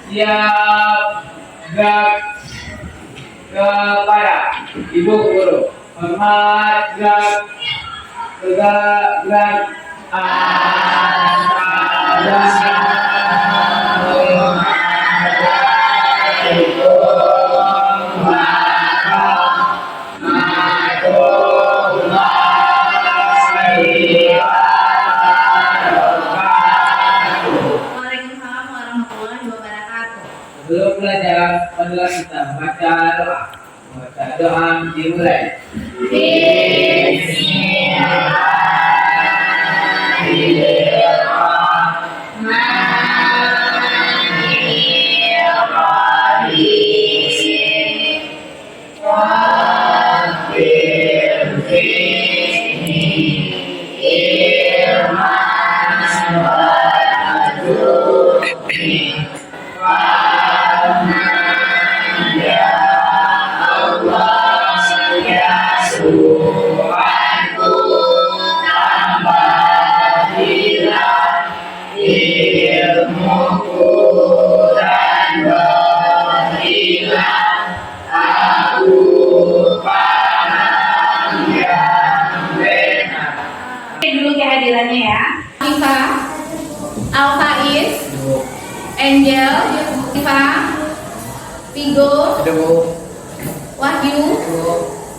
Siap, gerak kepada ibu guru. Hormat, gerak, gerak, Sebelum pelajaran, marilah kita membaca doa. Membaca doa dimulai. Dulu kehadirannya ya. Iva, Alfaiz, Angel, Iva, Vigo, Wahyu,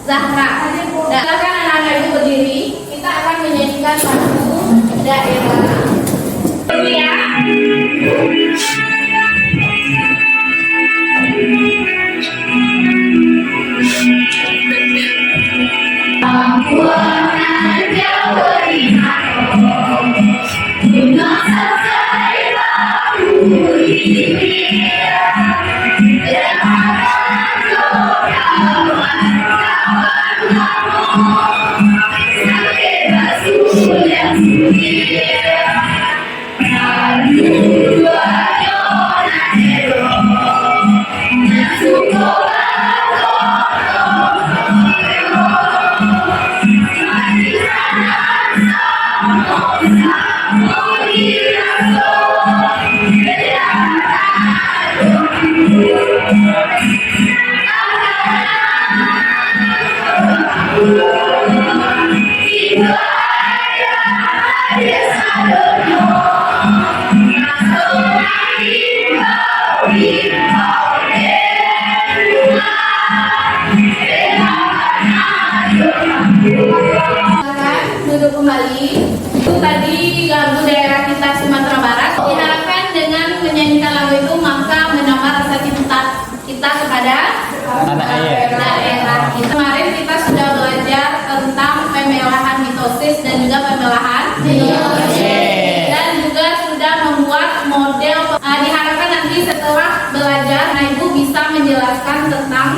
Zahra. Dan silakan anak-anak itu berdiri. Kita akan menyanyikan lagu daerah. Dulu ya. Duduk kembali. Itu tadi lagu daerah kita Sumatera Barat. Diharapkan dengan menyanyikan lagu itu maka menambah rasa cinta kita kepada daerah kita. Kemarin kita sudah belajar tentang pembelahan mitosis dan juga pembelahan meiosis, dan juga sudah membuat model. Diharapkan nanti setelah belajar, Ibu bisa menjelaskan tentang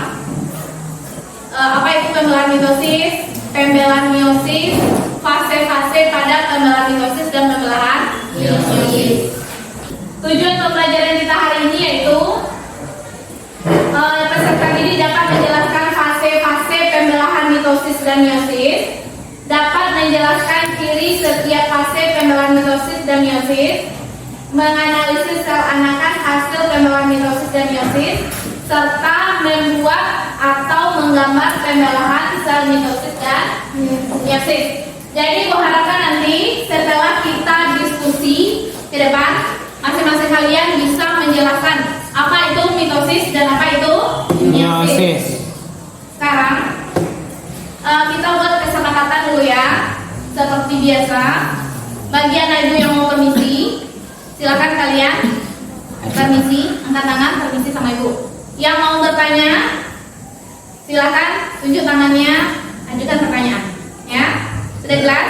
apa itu pembelahan mitosis, pembelahan meiosis, fase-fase pada pembelahan mitosis dan pembelahan meiosis. Tujuan pembelajaran kita hari ini yaitu peserta didik dapat menjelaskan fase-fase pembelahan mitosis dan meiosis, dapat menjelaskan ciri setiap fase pembelahan mitosis dan meiosis, menganalisis sel anakan hasil pembelahan mitosis dan meiosis, serta membuat atau menggambar pembelahan sel mitosis dan meiosis. Jadi harapkan nanti setelah kita diskusi ke depan, masing-masing kalian bisa menjelaskan apa itu mitosis dan apa itu meiosis. Sekarang kita buat kesepakatan dulu ya. Seperti biasa, bagi anak ibu yang mau permisi, silakan kalian permisi, angkat tangan, permisi sama ibu. Yang mau bertanya, silakan tunjuk tangannya, ajukan pertanyaan. Ya, sudah jelas?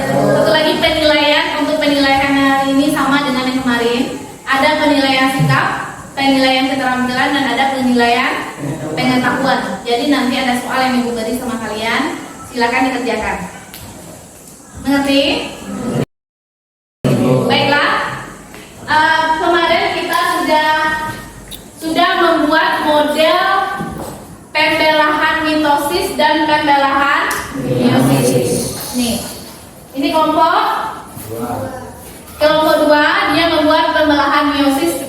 Satu lagi penilaian. Untuk penilaian hari ini sama dengan yang kemarin. Ada penilaian sikap, penilaian keterampilan, dan ada penilaian pengetahuan. Jadi nanti ada soal yang ibu beri sama kalian, silakan dikerjakan. Mengerti? Baiklah. Kemarin kita sudah membuat model pembelahan mitosis dan pembelahan meiosis. Nih, ini kelompok 2 dia membuat pembelahan meiosis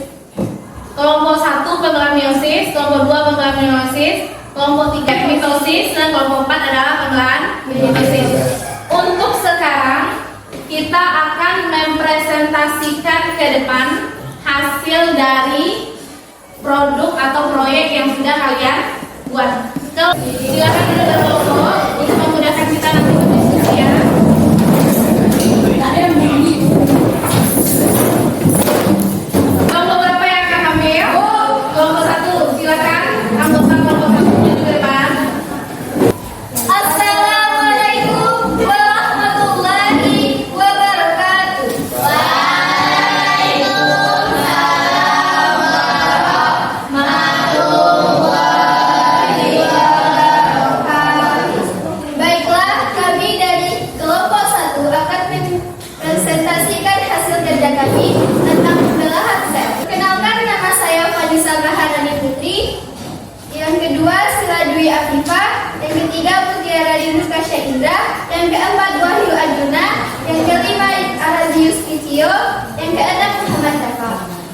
Kelompok 1 pembelahan meiosis, kelompok 2 pembelahan meiosis, kelompok 3 mitosis, dan kelompok 4 adalah pembelahan mitosis. Untuk sekarang kita akan mempresentasikan ke depan hasil dari produk atau proyek yang sudah kalian buat. Silakan duduk berkelompok untuk memudahkan kita nanti berdiskusi ya. Kelompok berapa yang akan ambil? Kelompok 1, silakan. Anggota kelompok 1 duduk ke depan. Assalamualaikum warahmatullahi wabarakatuh. Waalaikumsalam warahmatullahi wabarakatuh. Baiklah, kami dari kelompok 1 akan mempresentasikan hasil kerja kami tentang pembelahan sel. Kenalkan, nama saya Vanessa Maharani Putri. Yang kedua, Sila Dwi Afifah. Yang ketiga, Mutiara Rindu Kasya Indra. Yang keempat, Wahyu Arjuna. Yang kelima, Arazius Kicio. Yang keenam, Muhammad Syafa.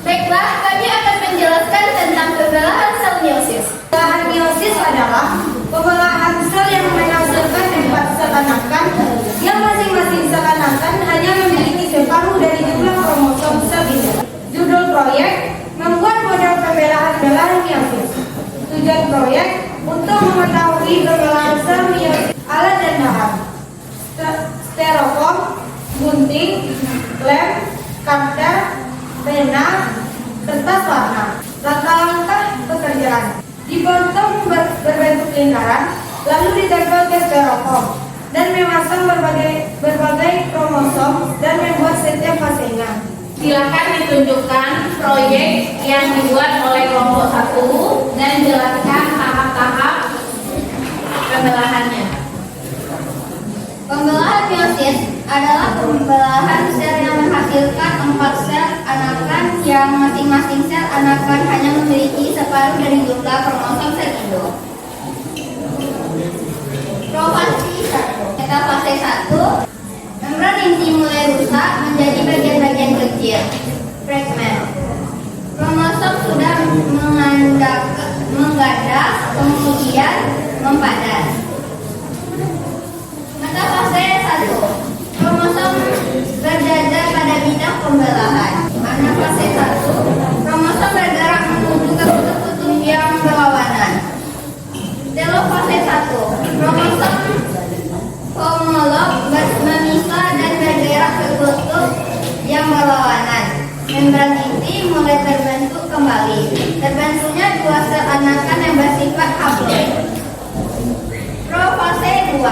Baiklah, kami akan menjelaskan tentang pembelahan sel meiosis. Pembelahan meiosis adalah pembelahan sel yang menghasilkan 4 sel anakan yang masing-masing sel anakan hanya memiliki separuh dari jumlah kromosom sel induk. Judul proyek membuat model pembelahan meiosis. Tujuan proyek untuk mengetahui pembelahan sel meiosis, alat dan bahan, styrofoam, gunting, lem, kaca, pena, kertas warna. Langkah-langkah pekerjaan: dipotong berbentuk lingkaran, lalu ditempel ke styrofoam dan memasang berbagai kromosom dan membuat setiap fasenya. Silakan ditunjukkan proyek yang dibuat oleh kelompok 1 dan jelaskan tahap-tahap pembelahannya. Pembelahan meiosis adalah pembelahan sel yang menghasilkan 4 sel anakan yang masing-masing sel anakan hanya memiliki separuh dari jumlah kromosom sel induk. Profasi 1. Metafase 1. Membran inti mulai rusak menjadi bagian-bagian kecil, fragmen. Kromosom sudah menggadas, kemudian mempadat. Metafase 1. Kromosom berjajar pada bidang pembelahan. Anafase 1. Kromosom bergerak menuju ke kutub-kutub yang berlawanan. Telofase 1. Kromosom homolog memisah dan bergerak ke kutub yang berlawanan. Membran inti mulai terbentuk kembali. Terbentuknya 2 sel anakan yang bersifat haploid. Profase 2.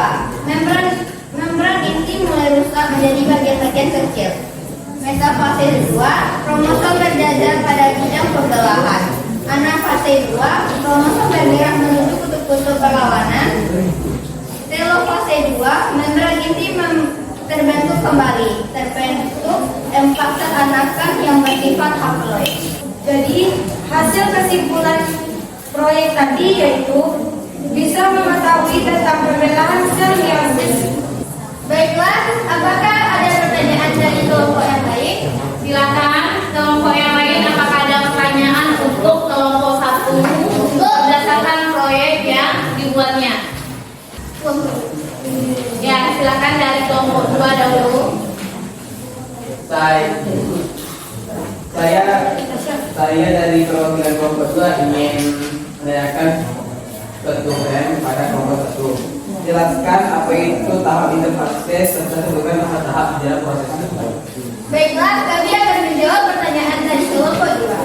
Membran inti mulai rusak menjadi bagian-bagian kecil. Metafase 2. Kromosom berjajar pada bidang pembelahan. Anafase 2. Kromosom bergerak menuju kutub-kutub berlawanan. Telofase 2. Membran inti terbentuk kembali. Terbentuk 4 sel anakan yang bersifat haploid. Jadi, hasil kesimpulan proyek tadi yaitu bisa mengetahui tentang pembelahan sel meiosis. Baiklah, apakah ada pertanyaan dari kelompok yang lain? Silakan kelompok yang lain, apakah ada pertanyaan untuk kelompok 1 berdasarkan proyek yang dibuatnya? Ya, silakan dari kelompok 2 dahulu. Saya dari perwakilan kelompok 2 ingin menanyakan suatu pertanyaan pada kelompok 1. Jelaskan apa itu tahap interfase serta sebutkan tahap di dalam proses itu. Baiklah, kami akan menjawab pertanyaan dari kelompok 2.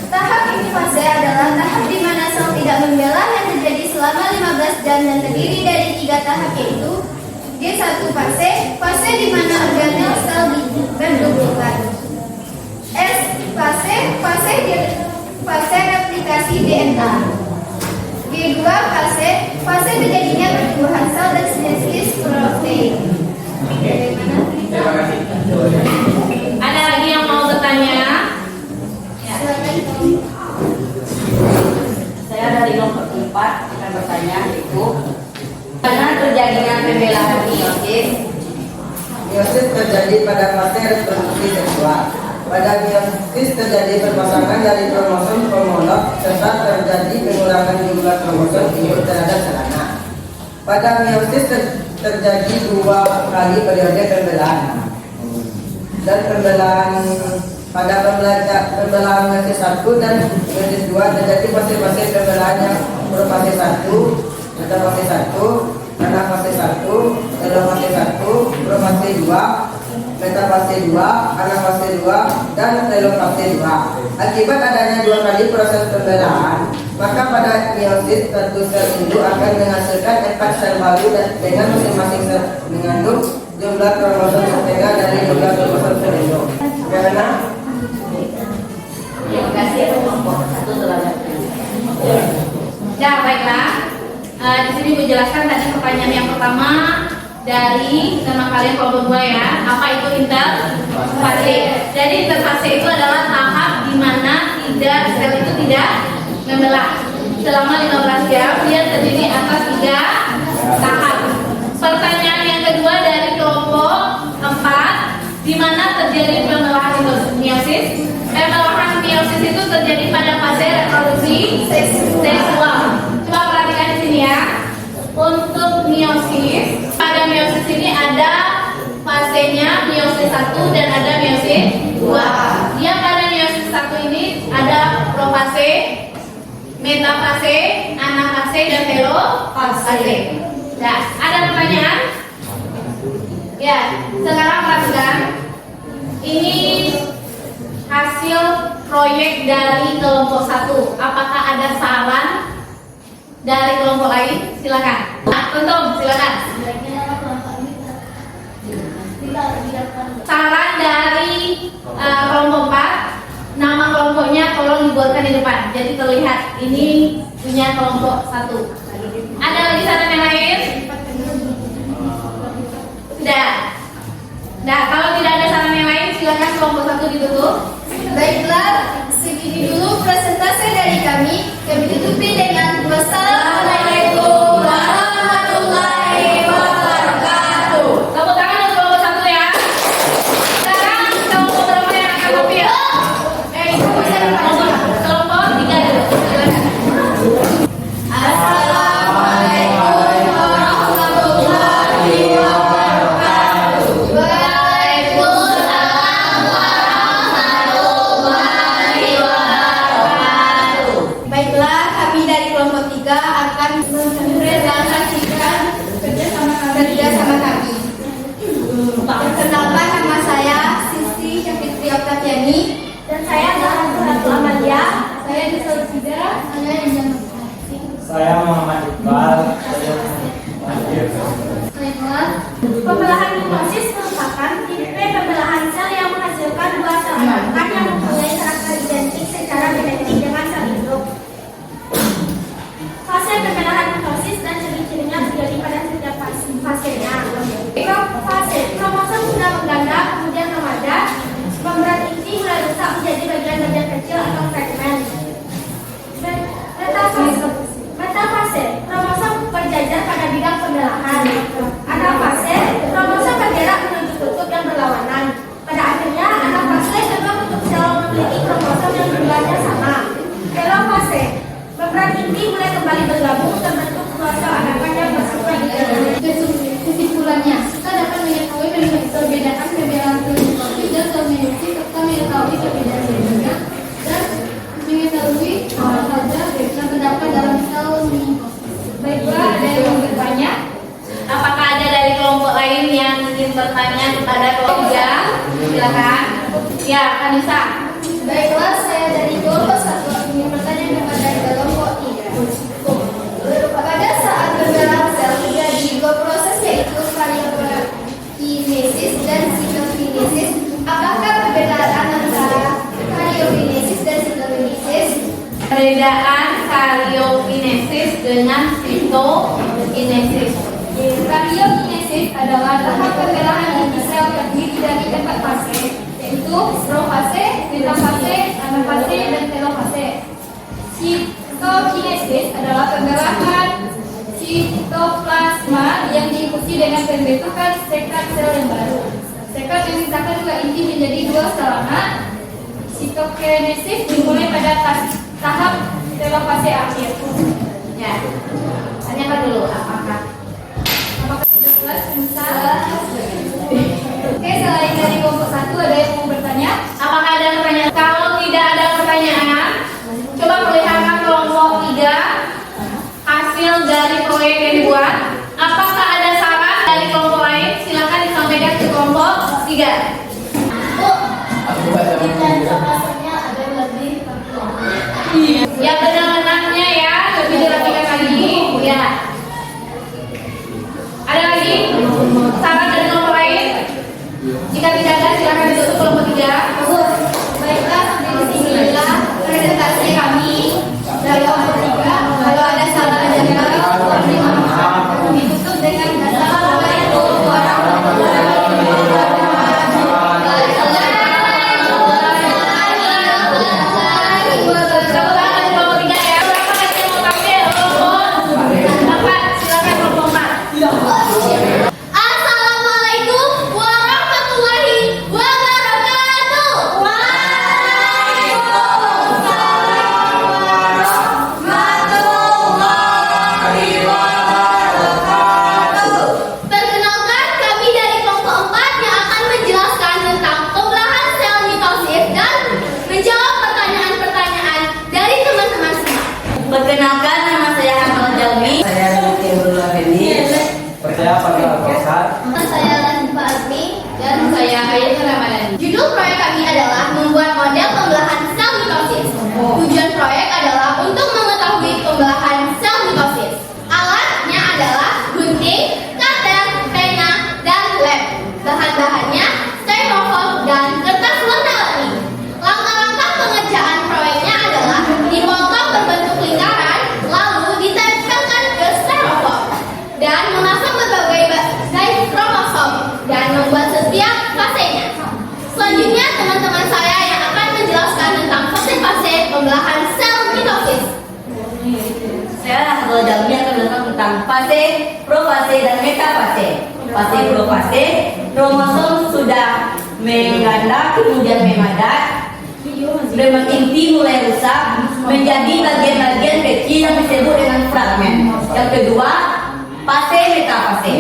Tahap interfase adalah tahap di mana sel tidak membelah yang terjadi selama 15 jam dan terdiri dari 3 tahap, yaitu G1 fase, fase di mana organel sel berduplikat. S fase, fase replikasi DNA. G2 fase, fase terjadinya pertumbuhan sel dan sintesis protein. Terima kasih. Ada lagi yang mau bertanya? Ya. Saya dari kelompok 4 akan bertanya yaitu karena terjadinya pembelahan meiosis Meiosis terjadi pada fase reproduksi seksual. Pada meiosis terjadi perpasangan dari kromosom homolog serta terjadi pengurangan jumlah kromosom induk terhadap celana. Pada meiosis terjadi 2 kali periode pembelahan. Dan pembelahan pada pembelahan meiosis 1 dan meiosis 2 terjadi fase-fase pembelahan yang profase 1, metafase 1, anafase 1, telofase 1, profase 2, metafase 2, anafase 2, dan telofase 2. Akibat adanya 2 kali proses pembelahan, maka pada meiosis satu sel induk akan menghasilkan 4 sel baru dan dengan masing-masing sel mengandung jumlah kromosom setengah dari jumlah kromosom sel induk. Karena Terima kasih kelompok 1 telah Ya, baiklah. Di sini menjelaskan tadi pertanyaan yang pertama dari nama kalian kelompok 2 ya. Apa itu interfase? Jadi interfase itu adalah tahap di mana sel itu tidak membelah. Selama 15 jam dia terdiri atas 3 tahap. Pertanyaan yang kedua dari kelompok 4, di mana terjadi pembelahan meiosis. Pembelahan meiosis itu terjadi pada fase reproduksi seksual. Coba perhatikan di sini ya. Untuk meiosis, pada meiosis ini ada fasenya meiosis 1 dan ada meiosis 2. Yang pada meiosis 1 ini ada profase, metafase, anafase, dan telofase. Nah, ada pertanyaan? Ya, sekarang perhatikan. Ini hasil proyek dari kelompok 1. Apakah ada saran dari kelompok lain? Silakan. Tonton, silakan. Saran dari kelompok 4, nama kelompoknya tolong dibuatkan di depan. Jadi terlihat ini punya kelompok 1. Ada lagi saran yang lain? Sudah. Nah, kalau tidak ada saran yang lain, silakan kelompok 1 ditutup. Baiklah, segini dulu presentasi dari kami. Kami tutupi dengan wassalamualaikum warahmatullahi wabarakatuh. Tepuk tangan untuk kelompok 1 ya. Sekarang kelompok berapa yang akan tampil? Kelompok 3 dulu. Silakan. Assalamualaikum warahmatullahi wabarakatuh. Waalaikumsalam warahmatullahi wabarakatuh. Baiklah, kami dari kelompok 3 akan mempresentasikan kerjasama kami. Perkenalkan, nama saya Sisi Syafitri Oktatiani dan saya Ratu Amalia. Saya Yusuf Sidra. Saya Muhammad Iqbal. Pembelahan meiosis merupakan tipe pembelahan sel yang menghasilkan 2 sel anakan yang mempunyai karakter identik secara genetik dengan sel induk. Fase pembelahan meiosis dan ciri-cirinya terjadi pada setiap fasenya. Fase kromosom sudah mengganda, kemudian remaja, membran inti mulai rusak menjadi bagian-bagian kecil atau fragmen. Metafase, kromosom berjajar pada bidang pembelahan. Anafase, kromosom bergerak menuju kutub yang berlawanan. Pada akhirnya, anafase kedua kutub sel memiliki kromosom yang jumlahnya sama. Telofase, membran inti mulai kembali bergabung terbentuk 2 sel anakan yang bersifat kesimpulannya, kita dapat mengetahui perbedaan pembelahan meiosis dan sel meiosis serta mengetahui perbedaan bedanya dan mengetahui apa saja yang terdapat dalam sel meiosis. Baiklah, ada yang mau bertanya? Apakah ada dari kelompok lain yang ingin bertanya kepada kelompok 3? Silakan. Ya, Kanisa. Baiklah, saya dari kelompok 1 ingin bertanya kepada kelompok 3. Pada saat pembelahan sel terjadi 2 proses, yaitu karyokinesis dan sitokinesis. Apakah perbedaan antara karyokinesis dan sitokinesis? Perbedaan karyokinesis dengan sitokinesis. Karyokinesis adalah tahap pembelahan inti sel terdiri dari 4 fase, yaitu profase, metafase, anafase, dan telofase. Sitokinesis adalah pembelahan sitoplasma yang diikuti dengan pembentukan sekat sel yang baru. Sekat memisahkan 2 inti menjadi 2 sel anak Sitokinesis dimulai pada tahap telofase akhir. Ya, tanyakan dulu apakah sudah jelas? Oke, selain dari kelompok 1 ada yang mau bertanya? Apakah ada pertanyaan? Kalau tidak ada pertanyaan, coba perlihatkan kelompok 3 hasil dari proyek yang dibuat. Apakah ada saran dari kelompok lain? Silakan disampaikan ke kelompok 3. Bu, Aku baca kita buku. rasanya agak lebih Ya benar-benarnya ya, lebih dirapikan lagi. Ya. Ada lagi saran dari kelompok lain? Jika tidak ada, silakan ditutup kelompok 3. baiklah, sampai di sinilah presentasi kami dari kelompok 3. Kalau ada salah dari kami, terima kasih. Ditutup dengan Assalamualaikum warahmatullahi wabarakatuh. Tepuk tangan kelompok 3 ya. Berapa lagi yang mau tampil? Kelompok 4, silakan kelompok 4. Assalamualaikum warahmatullahi wabarakatuh. Perkenalkan, kami dari kelompok 4 yang akan menjelaskan tentang pembelahan sel mitosis dan menjawab pertanyaan-pertanyaan dari teman-teman semua. Perkenalkan, nama saya Hamal Jalmi. Saya Luki Nurul Effendi. Percaya pada Al-Qasar. Saya Latifah Azmi Dan saya Hayat Ramadhani. Judul proyek kami adalah membuat model pembelahan sel mitosis. Tujuan proyek adalah untuk mengetahui pembelahan sel mitosis. Alatnya adalah gunting, cutter, pena, dan lem. Bahan-bahannya styrofoam dan kertas warna-warni. Langkah-langkah pengerjaan proyeknya adalah dipotong berbentuk lingkaran, lalu ditempelkan ke styrofoam dan memasang berbagai bagai kromosom dan membuat setiap fasenya. Selanjutnya teman-teman saya yang akan menjelaskan tentang fase-fase pembelahan sel mitosis. Saya Hamal Jalmi akan menjelaskan tentang fase, profase, dan metafase. Fase profase, kromosom sudah mengganda, kemudian memadat, memang inti mulai rusak menjadi bagian-bagian kecil yang disebut dengan fragmen. Yang kedua, fase metafase.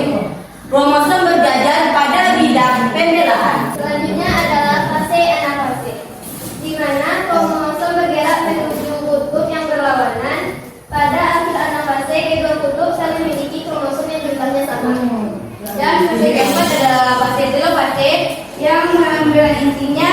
Kromosom berjajar pada bidang pembelahan. Selanjutnya adalah fase anafase, di mana kromosom bergerak menuju kutub yang berlawanan. Pada akhir anafase, kedua kutub saling memiliki kromosom yang jumlahnya sama. Dan fase keempat adalah fase telofase yang mengambil intinya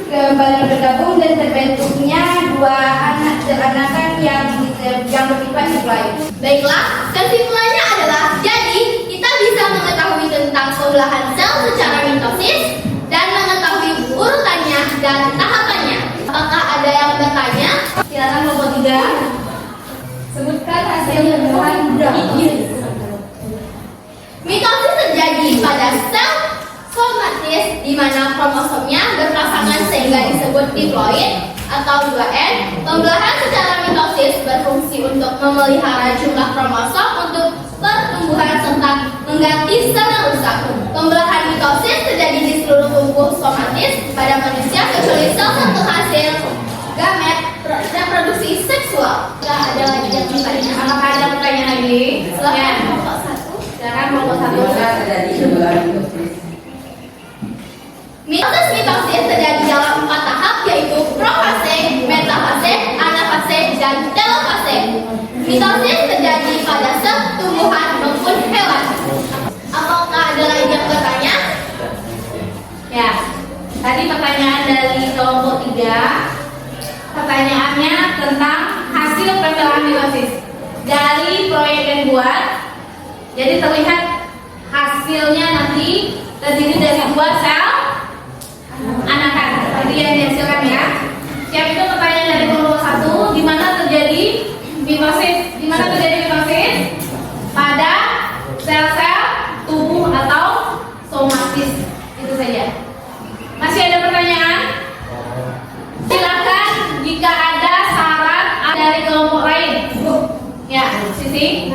kembali bergabung dan terbentuknya dua anak teranakan yang bersifat nukleoid. Baiklah, kesimpulannya adalah jadi kita bisa mengetahui tentang pembelahan sel secara mitosis dan mengetahui urutannya dan tahapannya. Apakah ada yang bertanya? Silakan kelompok 3. Sebutkan hasil pembelahan mitosis. Mitosis terjadi pada sel somatis di mana kromosomnya berpasangan sehingga disebut diploid atau 2N. Pembelahan secara mitosis berfungsi untuk memelihara jumlah kromosom untuk pertumbuhan serta mengganti sel yang rusak. Pembelahan mitosis terjadi di seluruh tubuh somatis pada manusia kecuali sel satu hasil gamet reproduksi seksual. Tidak ada lagi yang bertanya. Apakah ada pertanyaan lagi? Silakan kelompok 1. Silakan kelompok 1. Bisa terjadi pembelahan mitosis. Mitosis terjadi dalam 4 tahap yaitu profase, metafase, anafase, dan telofase. Mitosis terjadi pada sel tumbuhan maupun hewan. Apakah ada lagi yang bertanya? Ya, tadi pertanyaan dari kelompok 3. Pertanyaannya tentang hasil pembelahan mitosis dari proyek yang dibuat. Jadi terlihat hasilnya nanti terdiri dari 2 sel anakan. Tadi yang dihasilkan ya. Siap, itu pertanyaan dari kelompok 1. Di mana terjadi mitosis? Di mana terjadi mitosis? Pada sel-sel tubuh atau somatis. Itu saja. Masih ada pertanyaan? Silakan jika ada saran dari kelompok lain. Ya, Sisi.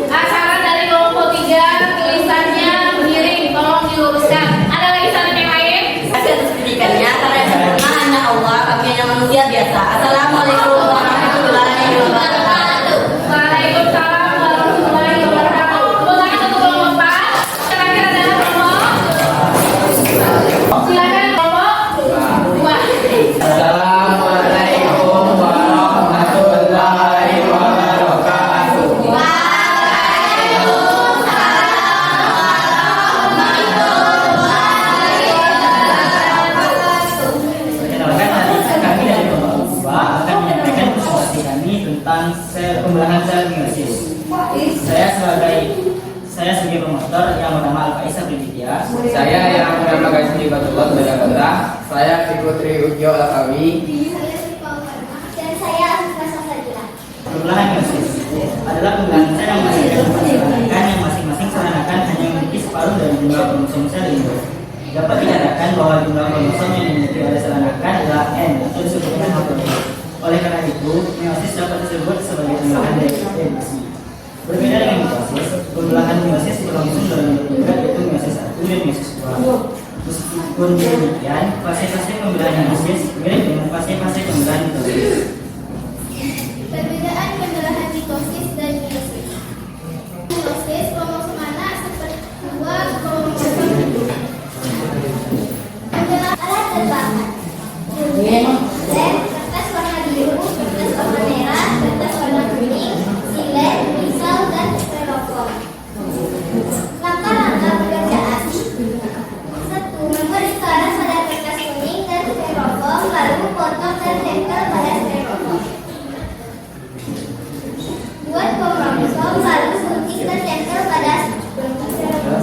Saran dari kelompok 3 tulisannya miring, tolong diluruskan. Ada lagi saran yang lain? Hasil pendidikannya namanya manusia biasa. Assalamualaikum warahmatullahi wabarakatuh. Waalaikumsalam warahmatullahi wabarakatuh. Tepuk tangan untuk kelompok 4. Terakhir adalah kelompok. Silakan kelompok 2. Assalamualaikum warahmatullahi wabarakatuh. Perkenalkan, kami dari kelompok 2 akan menyampaikan presentasi kami tentang pembelahan sel meiosis. Saya sebagai promotor yang bernama Alfaisa Priditya. Saya yang bernama Gaisri Batullah Badakota. Saya Fikutri Ugyo Alkawi. Saya Sifal Farma dan saya Rasa Sajila. Pembelahan meiosis adalah pembelahan sel yang menghasilkan yang masing-masing seakan hanya memiliki separuh dari jumlah kromosom sel induk. Dapat dikatakan bahwa jumlah kromosom yang dimiliki oleh sel anakan adalah N atau disebut dengan haploid. Oleh karena itu, meiosis dapat disebut sebagai pembelahan reduksi. Berbeda dengan mitosis, pembelahan meiosis berlangsung dalam bentuk tiga, yaitu meiosis 1 dan meiosis 2. Meskipun demikian, fase-fase pembelahan meiosis mirip dengan fase-fase pembelahan mitosis. Perbedaan pembelahan mitosis dan meiosis. Mitosis kromosom anak seperti dua kromosom induk. Pembelahan alat dan bahan. Lem, kertas warna biru, kertas warna merah, kertas warna kuning, silet, pisau, dan styrofoam. Langkah-langkah pekerjaan. 1. Memberi garam pada kertas kuning dan styrofoam, lalu potong dan tempel pada styrofoam. Buat kromosom, lalu gunting dan tempel pada styrofoam.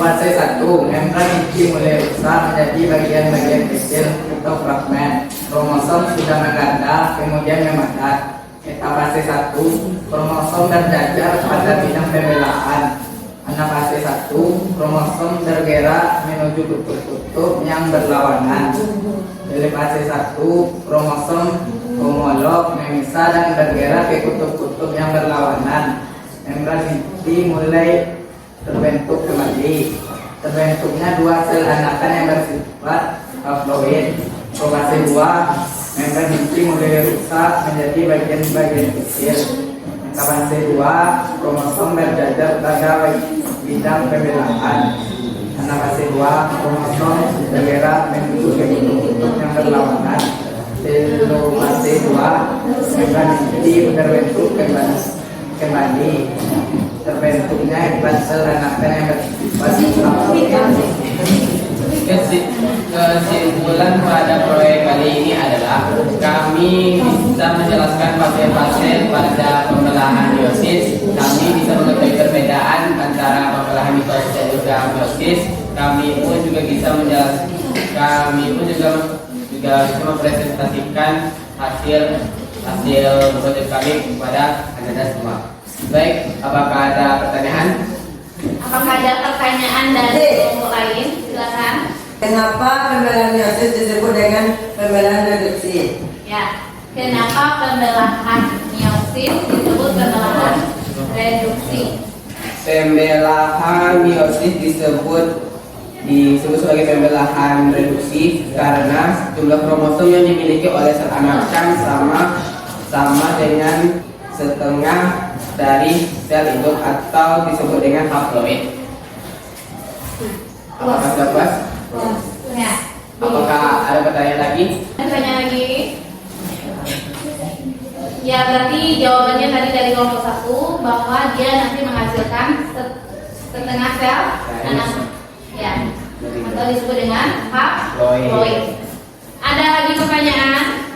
Fase 1, membran inti mulai rusak menjadi bagian-bagian kecil atau fragmen. Kromosom sudah mengganda, kemudian memadat. Fase 1, kromosom terjajar pada bidang pembelahan. Fase 1, kromosom tergerak menuju kutub-kutub yang berlawanan. Dari fase 1, kromosom homolog memisah dan bergerak ke kutub-kutub yang berlawanan. Membran inti mulai terbentuk kembali. Terbentuknya dua sel anakan yang bersifat haploid. Fase 2, membran inti mulai rusak menjadi bagian-bagian kecil. Fase 2, kromosom berjajar pada bidang pembelahan. Fase 2, kromosom bergerak menuju ke kutub yang berlawanan. Fase 2, membran inti terbentuk kembali. Terbentuknya sel anakan yang bersifat haploid. Kesimpulan pada proyek kali ini adalah kami bisa menjelaskan fase-fase pada pembelahan meiosis. Kami bisa mengetahui perbedaan antara pembelahan mitosis dan juga meiosis. Kami pun juga bisa bisa mempresentasikan hasil proyek kami kepada anda semua. Baik, apakah ada pertanyaan? Apakah ada pertanyaan dari kelompok lain? Silakan. Kenapa pembelahan meiosis disebut dengan pembelahan reduksi? Ya, kenapa pembelahan meiosis disebut pembelahan reduksi? Pembelahan meiosis disebut sebagai pembelahan reduksi karena jumlah kromosom yang dimiliki oleh sel anakan sama dengan setengah dari sel induk atau disebut dengan haploid. Apakah sudah puas? Ya. Apakah ada pertanyaan lagi? Pertanyaan lagi? Ya, berarti jawabannya tadi dari kelompok 1 bahwa dia nanti menghasilkan setengah sel anak. Ya. Atau disebut dengan haploid. Ada lagi pertanyaan?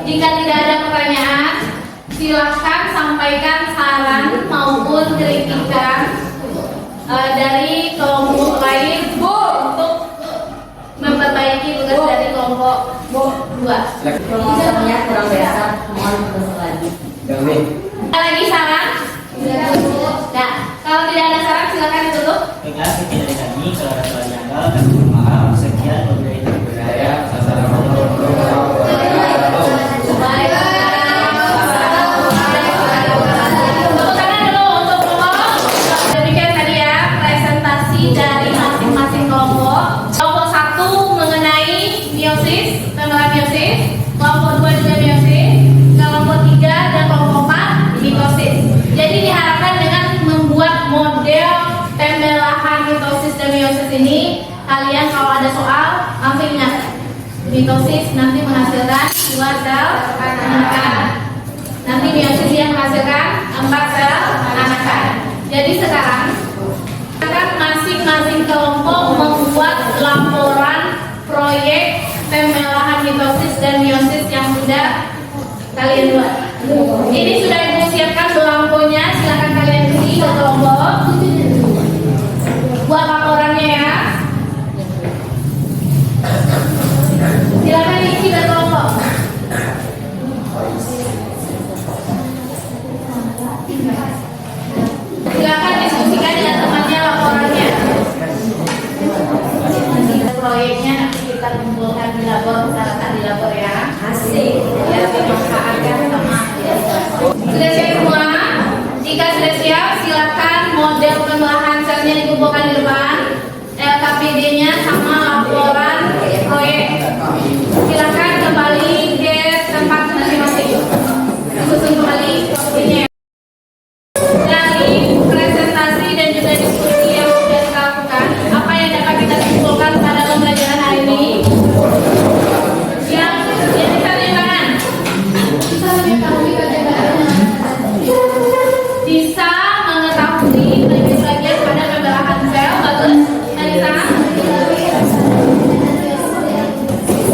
Jika tidak ada pertanyaan, silahkan sampaikan saran maupun kritikan dari kelompok lain untuk memperbaiki tugas dari kelompok 2. Kromosomnya kurang besar, mohon diulang lagi. Ada lagi saran? Nah, kalau tidak ada saran silakan ditutup. Baiklah, sekian dari kami. Kalau ada soal janggal, kami mohon maaf. Sekian, wabillahi taufiq wal hidayah. Assalamualaikum warahmatullahi wabarakatuh. Dari masing-masing kelompok. Kelompok 1 mengenai kelompok 2 juga meiosis, kelompok 3 dan kelompok 4 mitosis. Jadi diharapkan dengan membuat model pembelahan mitosis dan meiosis ini, kalian kalau ada soal langsung ingat. Mitosis nanti menghasilkan 2 sel anakan. Nanti meiosis yang menghasilkan 4 sel anakan. Jadi sekarang masing-masing kelompok membuat laporan proyek pembelahan mitosis dan meiosis yang sudah kalian buat. Ini sudah ibu siapkan belangkonya, silakan kalian isi ke kelompok. Buat laporannya ya. Silakan isi ke kelompok. Silakan diskusikan dengan temannya laporannya. Proyeknya nanti kita kumpulkan di labor, usahakan di labor ya. Asik. Ya, dimanfaatkan sama. Sudah siap semua? Jika sudah siap, silakan model pembelahan selnya dikumpulkan di depan. LKPD-nya sama laporan proyek. Silakan kembali ke tempat masing-masing. Susun kembali ini. Dari presentasi dan juga diskusi yang sudah kita lakukan, apa yang dapat kita simpulkan pada pembelajaran hari ini? Yang bisa tangan, bisa mengetahui bisa mengetahui bagian-bagian pada pembelahan sel. Bagus, Anissa.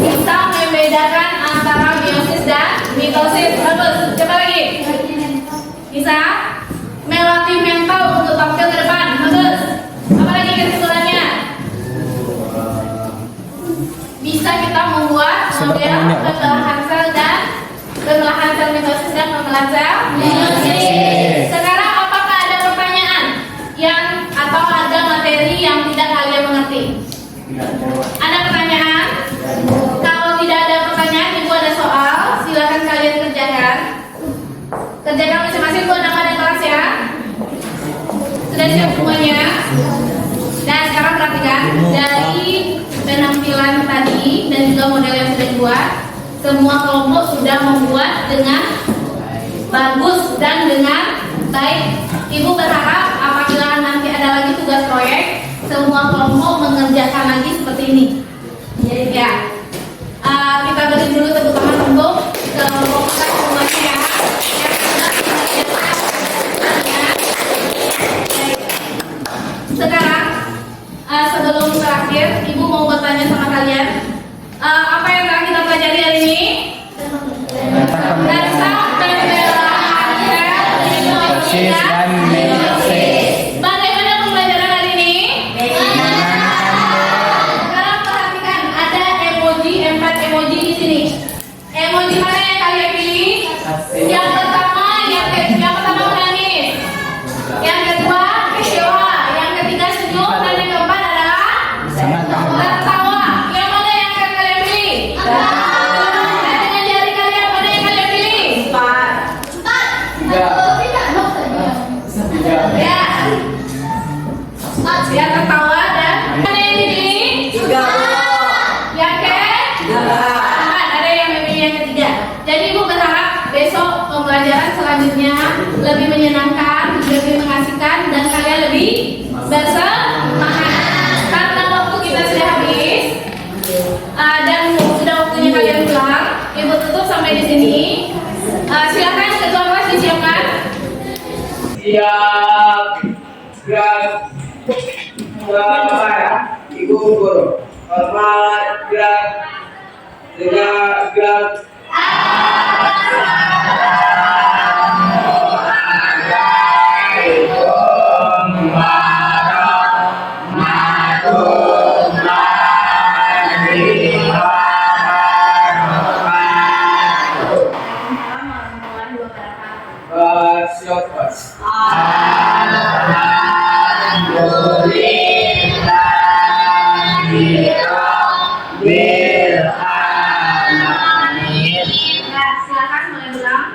Bisa membedakan antara meiosis dan mitosis. Bagus, coba lagi. Bisa melatih mental untuk tampil ke depan. Bagus. Apalagi kesimpulannya? Bisa kita membuat model pembelahan sel dan pembelahan sel mitosis dan pembelahan sel meiosis. Sekarang apakah ada pertanyaan yang atau ada materi yang tidak kalian mengerti? Ada pertanyaan? Kalau tidak ada pertanyaan, ibu ada soal, silakan kalian kerjakan. Kerjakan masing-masing buat nama dan kelas ya. Sudah siap semuanya? Dan sekarang perhatikan dari penampilan tadi dan juga model yang sudah dibuat, semua kelompok sudah membuat dengan bagus dan dengan baik. Ibu berharap apabila nanti ada lagi tugas proyek, semua kelompok mengerjakan lagi seperti ini. Ya, kita beri dulu tepuk tangan untuk kelompok semuanya ya. Sekarang sebelum terakhir, ibu mau bertanya sama kalian, apa yang telah kita pelajari hari ini? Tentang pembelahan sel dan meiosis. Bagaimana pembelajaran hari ini? Sekarang perhatikan, ada emoji, 4 emoji di sini. Emoji mana yang kalian pilih? Yang pertama, yang pertama menangis. Yang kedua, kecewa. Yang ketiga, senyum. Dan yang keempat adalah tertawa. Yang mana yang akan kalian pilih? Dengan jari kalian, mana yang kalian pilih? 4. Ya. Yang tertawa dan mana yang dipilih? Yang ada yang memilih yang ketiga. Jadi ibu berharap besok pembelajaran selanjutnya lebih menyenangkan, lebih mengasihkan, dan kalian lebih bersemangat. Karena waktu kita sudah habis dan sudah waktunya kalian pulang, ibu tutup sampai di sini. Silakan ketua kelas disiapkan. Siap. Gerak. Ibu guru. Hormat. Gerak. Gerak. Silakan mulai ulang.